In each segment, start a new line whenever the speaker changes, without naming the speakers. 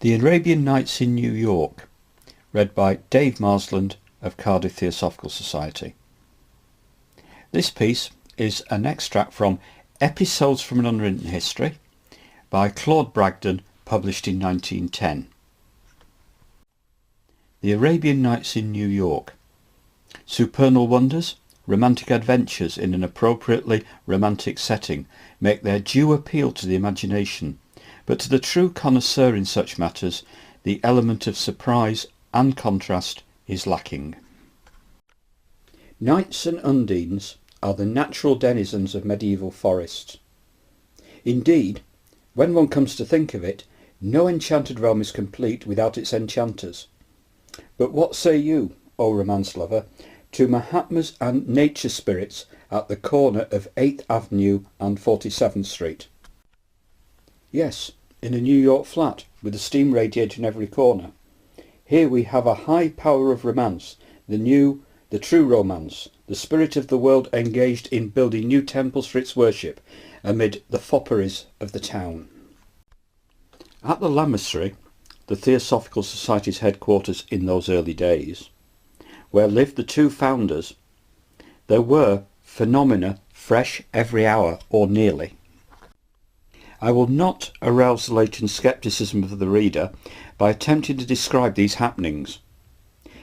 The Arabian Nights in New York, read by Dave Marsland of Cardiff Theosophical Society. This piece is an extract from Episodes from an Unwritten History by Claude Bragdon, published in 1910. The Arabian Nights in New York. Supernal wonders, romantic adventures in an appropriately romantic setting make their due appeal to the imagination, but to the true connoisseur in such matters the element of surprise and contrast is lacking. Knights and undines are the natural denizens of medieval forests. Indeed, when one comes to think of it, no enchanted realm is complete without its enchanters. But what say you, O romance lover, to Mahatmas and nature spirits at the corner of 8th Avenue and 47th Street? Yes, in a New York flat with a steam radiator in every corner. Here we have a high power of romance, the true romance, the spirit of the world engaged in building new temples for its worship amid the fopperies of the town. At the Lamasery, the Theosophical Society's headquarters in those early days, where lived the two founders, there were phenomena fresh every hour or nearly. I will not arouse the latent scepticism of the reader by attempting to describe these happenings.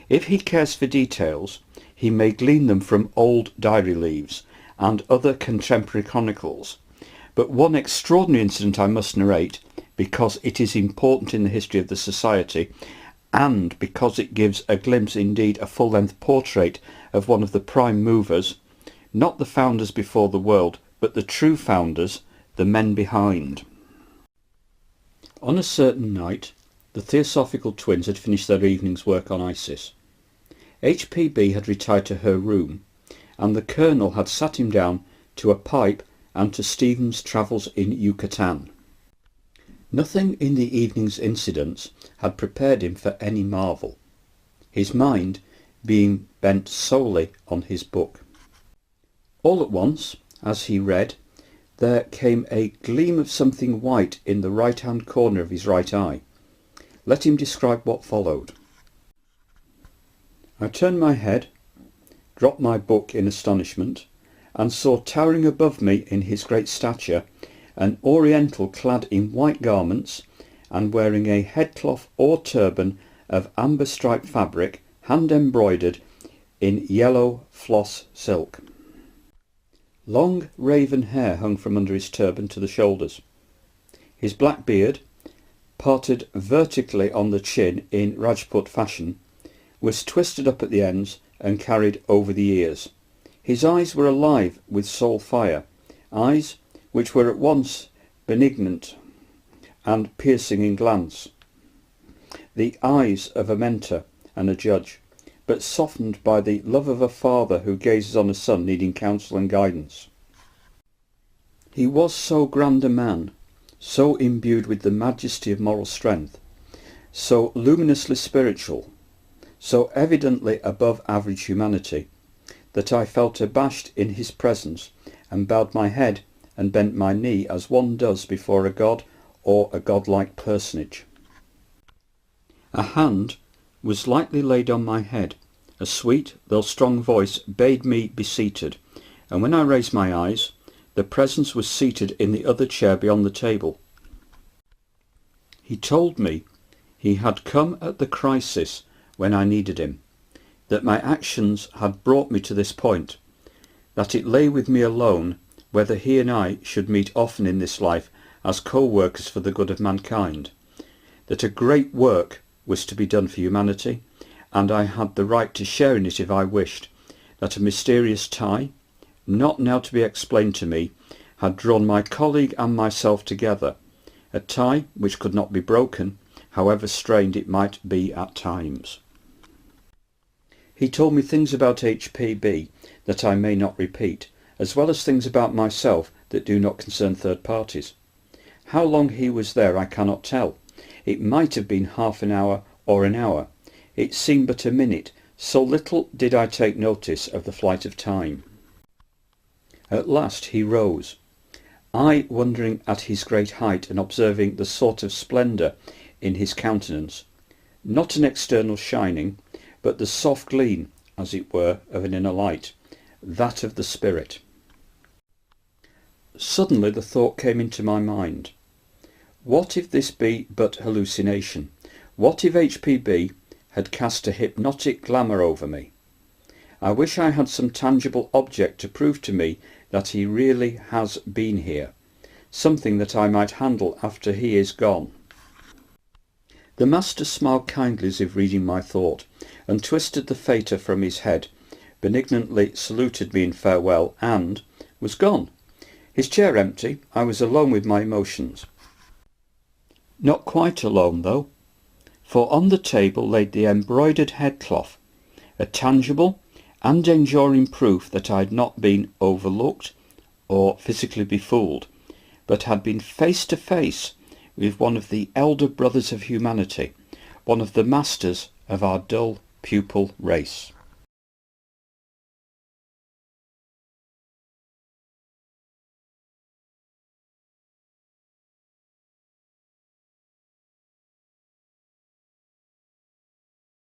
If he cares for details, he may glean them from old diary leaves and other contemporary chronicles, but one extraordinary incident I must narrate, because it is important in the history of the society, and because it gives a glimpse, indeed a full-length portrait, of one of the prime movers, not the founders before the world, but the true founders, the men behind. On a certain night, the Theosophical twins had finished their evening's work on Isis. HPB had retired to her room, and the Colonel had sat him down to a pipe and to Stephen's travels in Yucatan. Nothing in the evening's incidents had prepared him for any marvel, his mind being bent solely on his book. All at once, as he read, there came a gleam of something white in the right-hand corner of his right eye. Let him describe what followed. I turned my head, dropped my book in astonishment, and saw towering above me in his great stature an Oriental clad in white garments and wearing a headcloth or turban of amber-striped fabric, hand-embroidered in yellow floss silk. Long raven hair hung from under his turban to the shoulders. His black beard, parted vertically on the chin in Rajput fashion, was twisted up at the ends and carried over the ears. His eyes were alive with soul fire, eyes which were at once benignant and piercing in glance, the eyes of a mentor and a judge, but softened by the love of a father who gazes on a son needing counsel and guidance. He was so grand a man, so imbued with the majesty of moral strength, so luminously spiritual, so evidently above average humanity, that I felt abashed in his presence and bowed my head and bent my knee as one does before a god or a godlike personage. A hand was lightly laid on my head, a sweet though strong voice bade me be seated, and when I raised my eyes, the presence was seated in the other chair beyond the table. He told me he had come at the crisis when I needed him, that my actions had brought me to this point, that it lay with me alone whether he and I should meet often in this life as co-workers for the good of mankind, that a great work was to be done for humanity, and I had the right to share in it if I wished, that a mysterious tie, not now to be explained to me, had drawn my colleague and myself together, a tie which could not be broken, however strained it might be at times. He told me things about HPB that I may not repeat, as well as things about myself that do not concern third parties. How long he was there I cannot tell. It might have been half an hour or an hour. It seemed but a minute, so little did I take notice of the flight of time. At last he rose. I wondering at his great height and observing the sort of splendour in his countenance, not an external shining, but the soft gleam, as it were, of an inner light, that of the spirit. Suddenly the thought came into my mind, what if this be but hallucination? What if HPB had cast a hypnotic glamour over me? I wish I had some tangible object to prove to me that he really has been here, something that I might handle after he is gone. The master smiled kindly as if reading my thought, and twisted the fater from his head, benignantly saluted me in farewell, and was gone. His chair empty, I was alone with my emotions. Not quite alone, though, for on the table lay the embroidered headcloth, a tangible and enduring proof that I had not been overlooked or physically befooled, but had been face to face with one of the elder brothers of humanity, one of the masters of our dull pupil race.